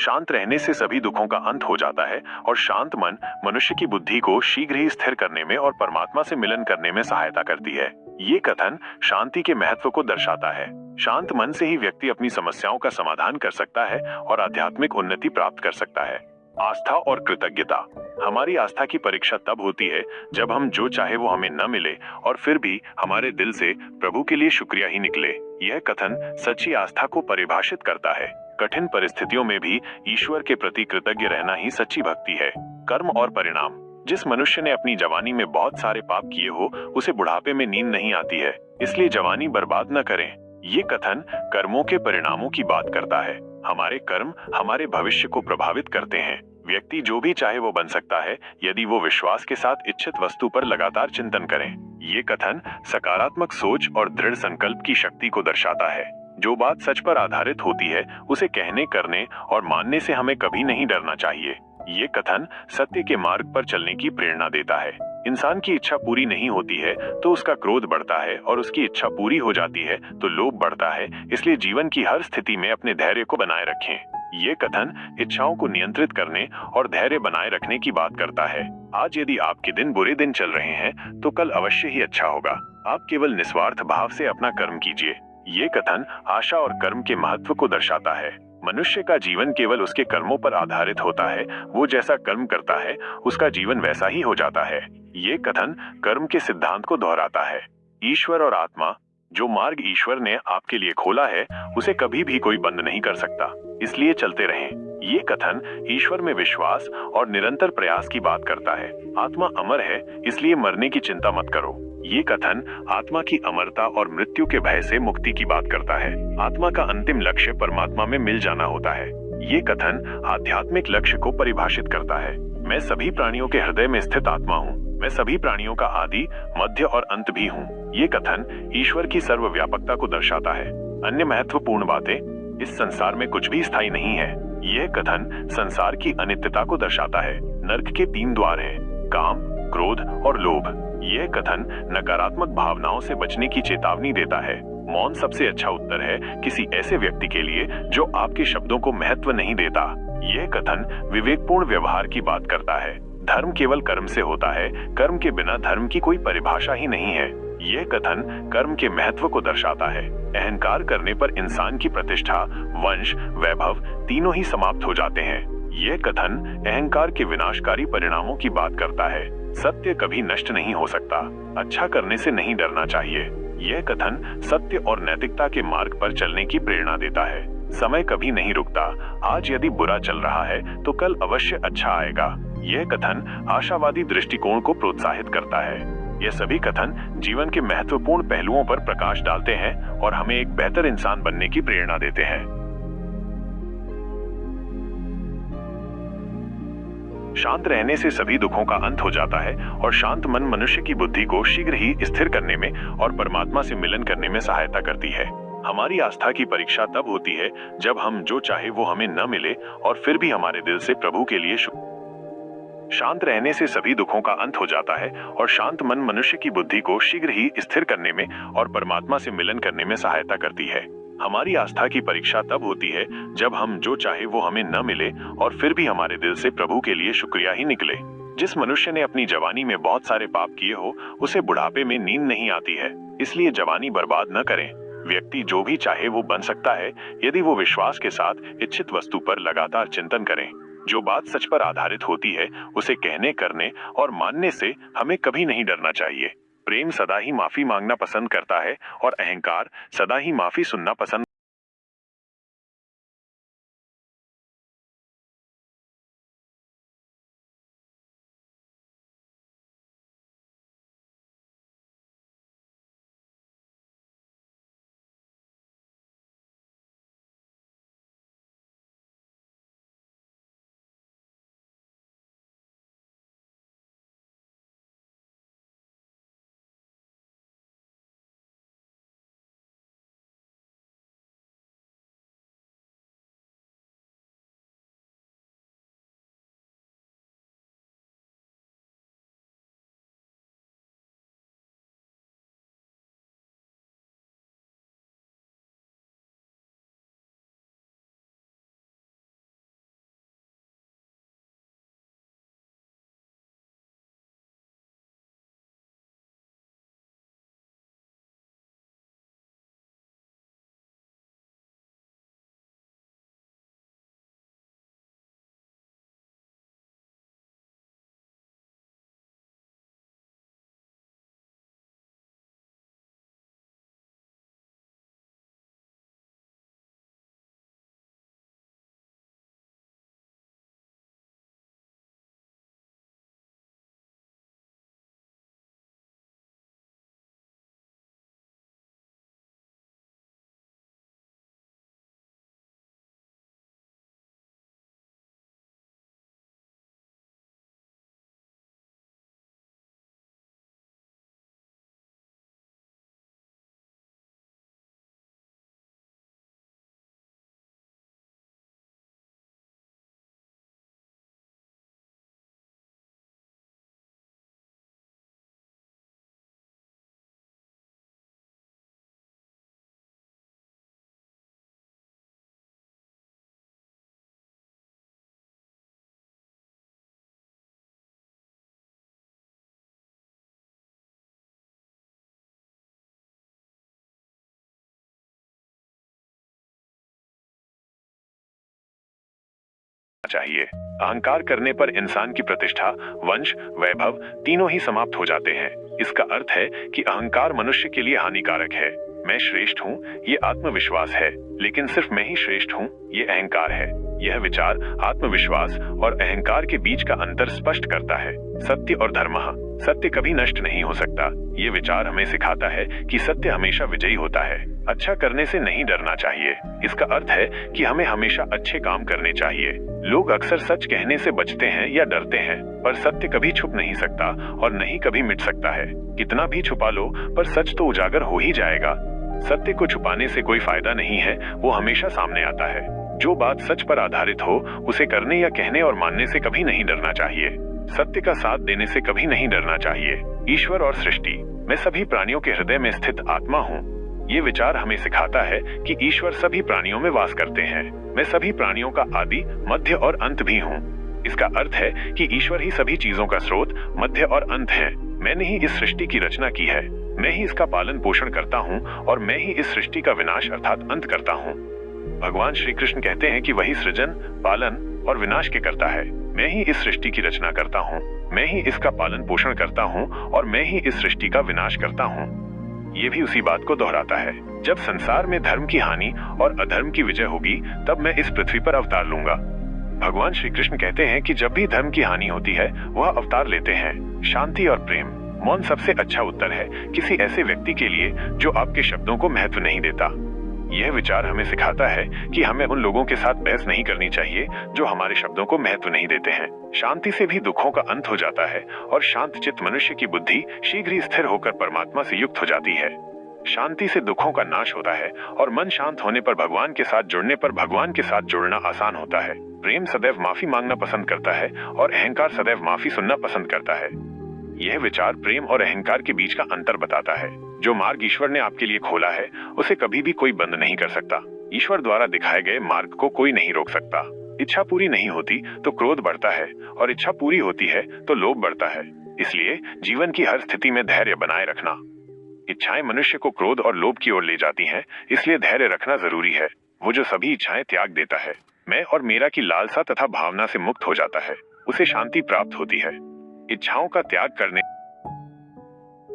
शांत रहने से सभी दुखों का अंत हो जाता है और शांत मन मनुष्य की बुद्धि को शीघ्र ही स्थिर करने में और परमात्मा से मिलन करने में सहायता करती है। ये कथन शांति के महत्व को दर्शाता है। शांत मन से ही व्यक्ति अपनी समस्याओं का समाधान कर सकता है और आध्यात्मिक उन्नति प्राप्त कर सकता है। आस्था और कृतज्ञता। हमारी आस्था की परीक्षा तब होती है जब हम जो चाहे वो हमें न मिले और फिर भी हमारे दिल से प्रभु के लिए शुक्रिया ही निकले। यह कथन सच्ची आस्था को परिभाषित करता है। कठिन परिस्थितियों में भी ईश्वर के प्रति कृतज्ञ रहना ही सच्ची भक्ति है। कर्म और परिणाम। जिस मनुष्य ने अपनी जवानी में बहुत सारे पाप किए हो, उसे बुढ़ापे में नींद नहीं आती है, इसलिए जवानी बर्बाद न करें। ये कथन कर्मों के परिणामों की बात करता है। हमारे कर्म हमारे भविष्य को प्रभावित करते हैं। व्यक्ति जो भी चाहे वो बन सकता है यदि वो विश्वास के साथ इच्छित वस्तु पर लगातार चिंतन करें। ये कथन सकारात्मक सोच और दृढ़ संकल्प की शक्ति को दर्शाता है। जो बात सच पर आधारित होती है उसे कहने, करने और मानने से हमें कभी नहीं डरना चाहिए। ये कथन सत्य के मार्ग पर चलने की प्रेरणा देता है। इंसान की इच्छा पूरी नहीं होती है तो उसका क्रोध बढ़ता है और उसकी इच्छा पूरी हो जाती है तो लोभ बढ़ता है। इसलिए जीवन की हर स्थिति में अपने धैर्य को बनाए रखें। ये कथन इच्छाओं को नियंत्रित करने और धैर्य बनाए रखने की बात करता है। आज यदि आपके दिन बुरे दिन चल रहे हैं तो कल अवश्य ही अच्छा होगा। आप केवल निस्वार्थ भाव से अपना कर्म कीजिए। ये कथन आशा और कर्म के महत्व को दर्शाता है। मनुष्य का जीवन केवल उसके कर्मों पर आधारित होता है। वो जैसा कर्म करता है उसका जीवन वैसा ही हो जाता है। ये कथन कर्म के सिद्धांत को दोहराता है। ईश्वर और आत्मा। जो मार्ग ईश्वर ने आपके लिए खोला है उसे कभी भी कोई बंद नहीं कर सकता, इसलिए चलते रहें। ये कथन ईश्वर में विश्वास और निरंतर प्रयास की बात करता है। आत्मा अमर है, इसलिए मरने की चिंता मत करो। ये कथन आत्मा की अमरता और मृत्यु के भय से मुक्ति की बात करता है। आत्मा का अंतिम लक्ष्य परमात्मा में मिल जाना होता है। ये कथन आध्यात्मिक लक्ष्य को परिभाषित करता है। मैं सभी प्राणियों के हृदय में स्थित आत्मा हूँ। मैं सभी प्राणियों का आदि, मध्य और अंत भी हूँ। ये कथन ईश्वर की सर्वव्यापकता को दर्शाता है। अन्य महत्वपूर्ण बातें। इस संसार में कुछ भी स्थायी नहीं है। यह कथन संसार की अनित्यता को दर्शाता है। नर्क के 3 द्वार हैं, काम, क्रोध और लोभ। यह कथन नकारात्मक भावनाओं से बचने की चेतावनी देता है। मौन सबसे अच्छा उत्तर है किसी ऐसे व्यक्ति के लिए जो आपके शब्दों को महत्व नहीं देता। यह कथन विवेकपूर्ण व्यवहार की बात करता है। धर्म केवल कर्म से होता है, कर्म के बिना धर्म की कोई परिभाषा ही नहीं है। यह कथन कर्म के महत्व को दर्शाता है। अहंकार करने पर इंसान की प्रतिष्ठा, वंश, वैभव तीनों ही समाप्त हो जाते हैं। यह कथन अहंकार के विनाशकारी परिणामों की बात करता है। सत्य कभी नष्ट नहीं हो सकता। अच्छा करने से नहीं डरना चाहिए। यह कथन सत्य और नैतिकता के मार्ग पर चलने की प्रेरणा देता है। समय कभी नहीं रुकता। आज यदि बुरा चल रहा है तो कल अवश्य अच्छा आएगा। यह कथन आशावादी दृष्टिकोण को प्रोत्साहित करता है। यह सभी कथन जीवन के महत्वपूर्ण पहलुओं पर प्रकाश डालते हैं और हमें एक बेहतर इंसान बनने की प्रेरणा देते हैं। शांत रहने से सभी दुखों का अंत हो जाता है और शांत मन मनुष्य की बुद्धि को शीघ्र ही स्थिर करने में और परमात्मा से मिलन करने में सहायता करती है। हमारी आस्था की परीक्षा तब होती है जब हम जो चाहे वो हमें न मिले और फिर भी हमारे दिल से प्रभु के लिए शांत रहने से सभी दुखों का अंत हो जाता है और शांत मन मनुष्य की बुद्धि को शीघ्र ही स्थिर करने में और परमात्मा से मिलन करने में सहायता करती है। हमारी आस्था की परीक्षा तब होती है जब हम जो चाहे वो हमें न मिले और फिर भी हमारे दिल से प्रभु के लिए शुक्रिया ही निकले। जिस मनुष्य ने अपनी जवानी में बहुत सारे पाप किए हो उसे बुढ़ापे में नींद नहीं आती है, इसलिए जवानी बर्बाद न करें। व्यक्ति जो भी चाहे वो बन सकता है यदि वो विश्वास के साथ इच्छित वस्तु पर लगातार चिंतन करें। जो बात सच पर आधारित होती है उसे कहने, करने और मानने से हमें कभी नहीं डरना चाहिए। प्रेम सदा ही माफी मांगना पसंद करता है और अहंकार सदा ही माफी सुनना पसंद चाहिए। अहंकार करने पर इंसान की प्रतिष्ठा, वंश, वैभव तीनों ही समाप्त हो जाते हैं। इसका अर्थ है कि अहंकार मनुष्य के लिए हानिकारक है। मैं श्रेष्ठ हूँ, ये आत्मविश्वास है, लेकिन सिर्फ मैं ही श्रेष्ठ हूँ, ये अहंकार है। यह विचार आत्मविश्वास और अहंकार के बीच का अंतर स्पष्ट करता है। सत्य और धर्म, सत्य कभी नष्ट नहीं हो सकता। ये विचार हमें सिखाता है कि सत्य हमेशा विजयी होता है। अच्छा करने से नहीं डरना चाहिए। इसका अर्थ है कि हमें हमेशा अच्छे काम करने चाहिए। लोग अक्सर सच कहने से बचते हैं या डरते हैं, पर सत्य कभी छुप नहीं सकता और नहीं कभी मिट सकता है। कितना भी छुपा लो, पर सच तो उजागर हो ही जाएगा। सत्य को छुपाने से कोई फायदा नहीं है, वो हमेशा सामने आता है। जो बात सच पर आधारित हो, उसे करने या कहने और मानने से कभी नहीं डरना चाहिए। सत्य का साथ देने से कभी नहीं डरना चाहिए। ईश्वर और सृष्टि, मैं सभी प्राणियों के हृदय में स्थित आत्मा हूँ। ये विचार हमें सिखाता है कि ईश्वर सभी प्राणियों में वास करते हैं। मैं सभी प्राणियों का आदि, मध्य और अंत भी हूँ। इसका अर्थ है कि ईश्वर ही सभी चीजों का स्रोत, मध्य और अंत है। मैंने ही इस सृष्टि की रचना की है, मैं ही इसका पालन पोषण करता हूँ और मैं ही इस सृष्टि का विनाश अर्थात अंत करता हूँ। भगवान श्री कृष्ण कहते हैं कि वही सृजन, पालन और विनाश के करता है। मैं ही इस सृष्टि की रचना करता हूँ, मैं ही इसका पालन पोषण करता हूँ और मैं ही इस सृष्टि का विनाश करता हूँ। ये भी उसी बात को दोहराता है। जब संसार में धर्म की हानि और अधर्म की विजय होगी, तब मैं इस पृथ्वी पर अवतार लूंगा। भगवान श्री कृष्ण कहते हैं कि जब भी धर्म की हानि होती है, वह अवतार लेते हैं। शांति और प्रेम, मौन सबसे अच्छा उत्तर है किसी ऐसे व्यक्ति के लिए जो आपके शब्दों को महत्व नहीं देता। यह विचार हमें सिखाता है कि हमें उन लोगों के साथ बहस नहीं करनी चाहिए जो हमारे शब्दों को महत्व नहीं देते हैं। शांति से भी दुखों का अंत हो जाता है और शांत चित्त मनुष्य की बुद्धि शीघ्र ही स्थिर होकर परमात्मा से युक्त हो जाती है। शांति से दुखों का नाश होता है और मन शांत होने पर भगवान के साथ जुड़ना आसान होता है। प्रेम सदैव माफी मांगना पसंद करता है और अहंकार सदैव माफी सुनना पसंद करता है। यह विचार प्रेम और अहंकार के बीच का अंतर बताता है। जो मार्ग ईश्वर ने आपके लिए खोला है, उसे कभी भी कोई बंद नहीं कर सकता। ईश्वर द्वारा दिखाए गए मार्ग को कोई नहीं रोक सकता। इच्छा पूरी नहीं होती तो क्रोध बढ़ता है और इच्छा पूरी होती है तो लोभ बढ़ता है। इसलिए जीवन की हर स्थिति में धैर्य बनाए रखना। इच्छाएं मनुष्य को क्रोध और लोभ की ओर ले जाती हैं, इसलिए धैर्य रखना जरूरी है। वो जो सभी इच्छाएं त्याग देता है, मैं और मेरा की लालसा तथा भावना से मुक्त हो जाता है, उसे शांति प्राप्त होती है। इच्छाओं का त्याग करने,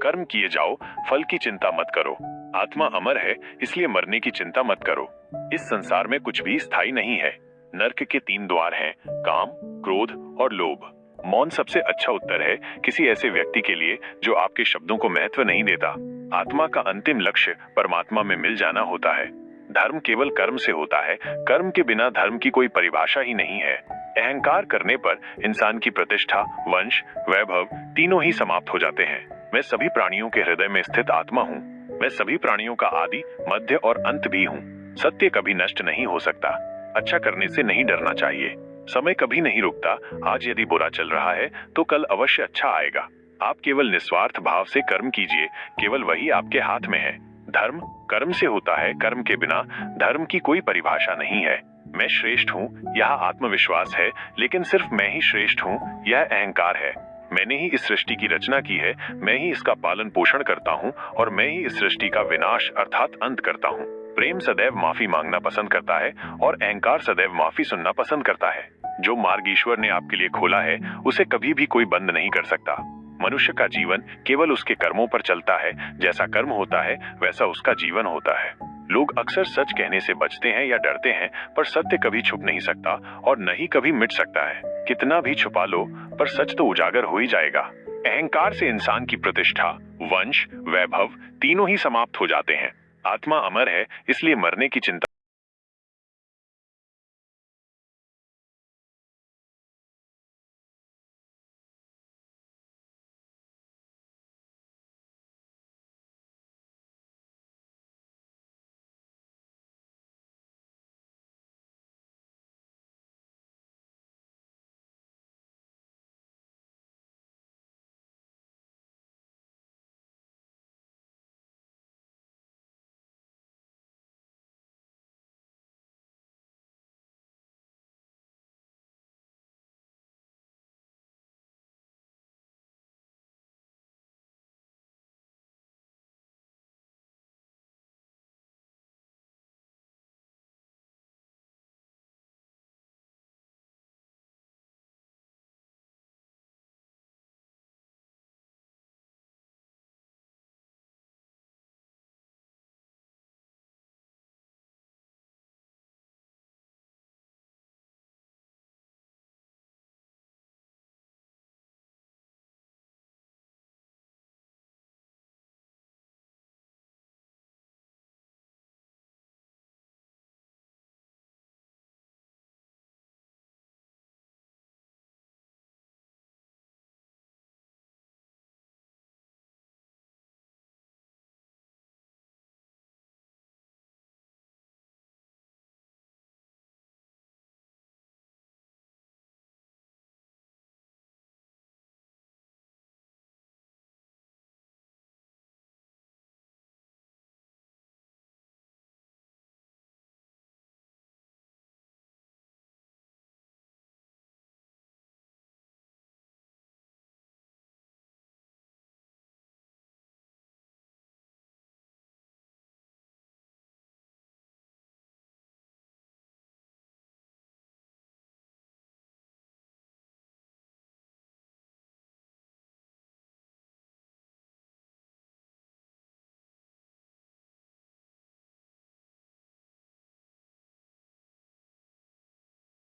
कर्म किए जाओ, फल की चिंता मत करो। आत्मा अमर है, इसलिए मरने की चिंता मत करो। इस संसार में कुछ भी स्थायी नहीं है। नरक के 3 द्वार हैं, काम, क्रोध और लोभ। मौन सबसे अच्छा उत्तर है किसी ऐसे व्यक्ति के लिए जो आपके शब्दों को महत्व नहीं देता। आत्मा का अंतिम लक्ष्य परमात्मा में मिल जाना होता है। धर्म केवल कर्म से होता है, कर्म के बिना धर्म की कोई परिभाषा ही नहीं है। अहंकार करने पर इंसान की प्रतिष्ठा, वंश, वैभव तीनों ही समाप्त हो जाते हैं। मैं सभी प्राणियों के हृदय में स्थित आत्मा हूँ। मैं सभी प्राणियों का आदि, मध्य और अंत भी हूँ। सत्य कभी नष्ट नहीं हो सकता। अच्छा करने से नहीं डरना चाहिए। समय कभी नहीं रुकता। आज यदि बुरा चल रहा है तो कल अवश्य अच्छा आएगा। आप केवल निस्वार्थ भाव से कर्म कीजिए, केवल वही आपके हाथ में है। धर्म कर्म से होता है, कर्म के बिना धर्म की कोई परिभाषा नहीं है। मैं श्रेष्ठ हूँ, यह आत्मविश्वास है, लेकिन सिर्फ मैं ही श्रेष्ठ हूँ, यह अहंकार है। मैंने ही इस सृष्टि की रचना की है, मैं ही इसका पालन पोषण करता हूँ और मैं ही इस सृष्टि का विनाश अर्थात अंत करता हूँ। प्रेम सदैव माफी मांगना पसंद करता है और अहंकार सदैव माफी सुनना पसंद करता है। जो मार्ग ईश्वर ने आपके लिए खोला है, उसे कभी भी कोई बंद नहीं कर सकता। मनुष्य का जीवन केवल उसके कर्मों पर चलता है। जैसा कर्म होता है, वैसा उसका जीवन होता है। लोग अक्सर सच कहने से बचते हैं या डरते हैं, पर सत्य कभी छुप नहीं सकता और न ही कभी मिट सकता है। कितना भी छुपा लो, पर सच तो उजागर हो ही जाएगा। अहंकार से इंसान की प्रतिष्ठा, वंश, वैभव तीनों ही समाप्त हो जाते हैं। आत्मा अमर है, इसलिए मरने की चिंता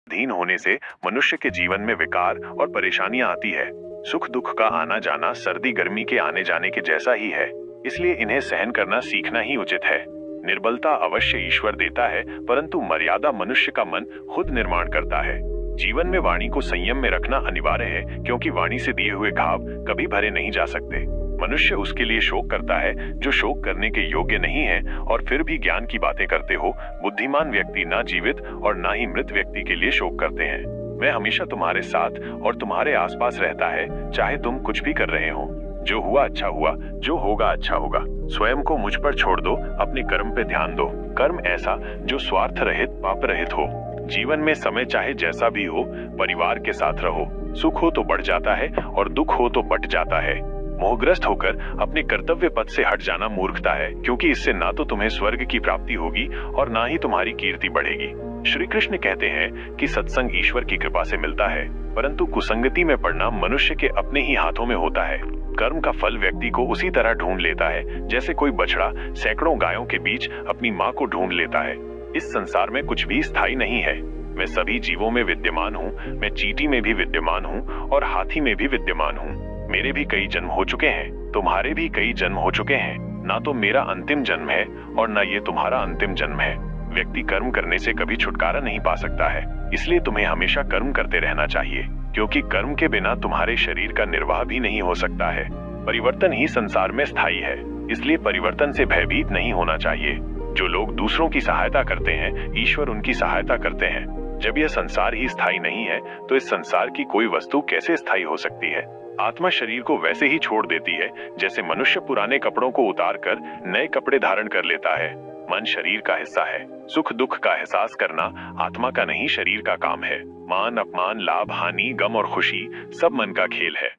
अधीन होने से मनुष्य के जीवन में विकार और परेशानियां आती है। सुख दुख का आना जाना सर्दी गर्मी के आने जाने के जैसा ही है, इसलिए इन्हें सहन करना सीखना ही उचित है। निर्बलता अवश्य ईश्वर देता है, परंतु मर्यादा मनुष्य का मन खुद निर्माण करता है। जीवन में वाणी को संयम में रखना अनिवार्य है, क्योंकि वाणी से दिए हुए घाव कभी भरे नहीं जा सकते। मनुष्य उसके लिए शोक करता है जो शोक करने के योग्य नहीं है, और फिर भी ज्ञान की बातें करते हो। बुद्धिमान व्यक्ति ना जीवित और ना ही मृत व्यक्ति के लिए शोक करते हैं। मैं हमेशा तुम्हारे साथ और तुम्हारे आसपास रहता है, चाहे तुम कुछ भी कर रहे हो। जो हुआ अच्छा हुआ, जो होगा अच्छा होगा। स्वयं को मुझ पर छोड़ दो, अपने कर्म पे ध्यान दो। कर्म ऐसा जो स्वार्थ रहित पाप रहित हो। जीवन में समय चाहे जैसा भी हो, परिवार के साथ रहो। सुख हो तो बढ़ जाता है और दुख हो तो बट जाता है। मोहग्रस्त होकर अपने कर्तव्य पथ से हट जाना मूर्खता है, क्योंकि इससे ना तो तुम्हें स्वर्ग की प्राप्ति होगी और ना ही तुम्हारी कीर्ति बढ़ेगी। श्री कृष्ण कहते हैं कि सत्संग ईश्वर की कृपा से मिलता है, परंतु कुसंगति में पड़ना मनुष्य के अपने ही हाथों में होता है। कर्म का फल व्यक्ति को उसी तरह ढूंढ लेता है जैसे कोई बछड़ा सैकड़ों गायों के बीच अपनी माँ को ढूंढ लेता है। इस संसार में कुछ भी स्थायी नहीं है। मैं सभी जीवों में विद्यमान हूँ, मैं चींटी में भी विद्यमान हूँ और हाथी में भी विद्यमान हूँ। मेरे भी कई जन्म हो चुके हैं, तुम्हारे भी कई जन्म हो चुके हैं। ना तो मेरा अंतिम जन्म है और ना ये तुम्हारा अंतिम जन्म है। व्यक्ति कर्म करने से कभी छुटकारा नहीं पा सकता है, इसलिए तुम्हें हमेशा कर्म करते रहना चाहिए, क्योंकि कर्म के बिना तुम्हारे शरीर का निर्वाह भी नहीं हो सकता है। परिवर्तन ही संसार में स्थायी है, इसलिए परिवर्तन से भयभीत नहीं होना चाहिए। जो लोग दूसरों की सहायता करते हैं, ईश्वर उनकी सहायता करते हैं। जब यह संसार ही स्थायी नहीं है, तो इस संसार की कोई वस्तु कैसे स्थायी हो सकती है। आत्मा शरीर को वैसे ही छोड़ देती है जैसे मनुष्य पुराने कपड़ों को उतारकर नए कपड़े धारण कर लेता है। मन शरीर का हिस्सा है। सुख दुख का एहसास करना आत्मा का नहीं शरीर का काम है। मान अपमान, लाभ हानि, गम और खुशी सब मन का खेल है।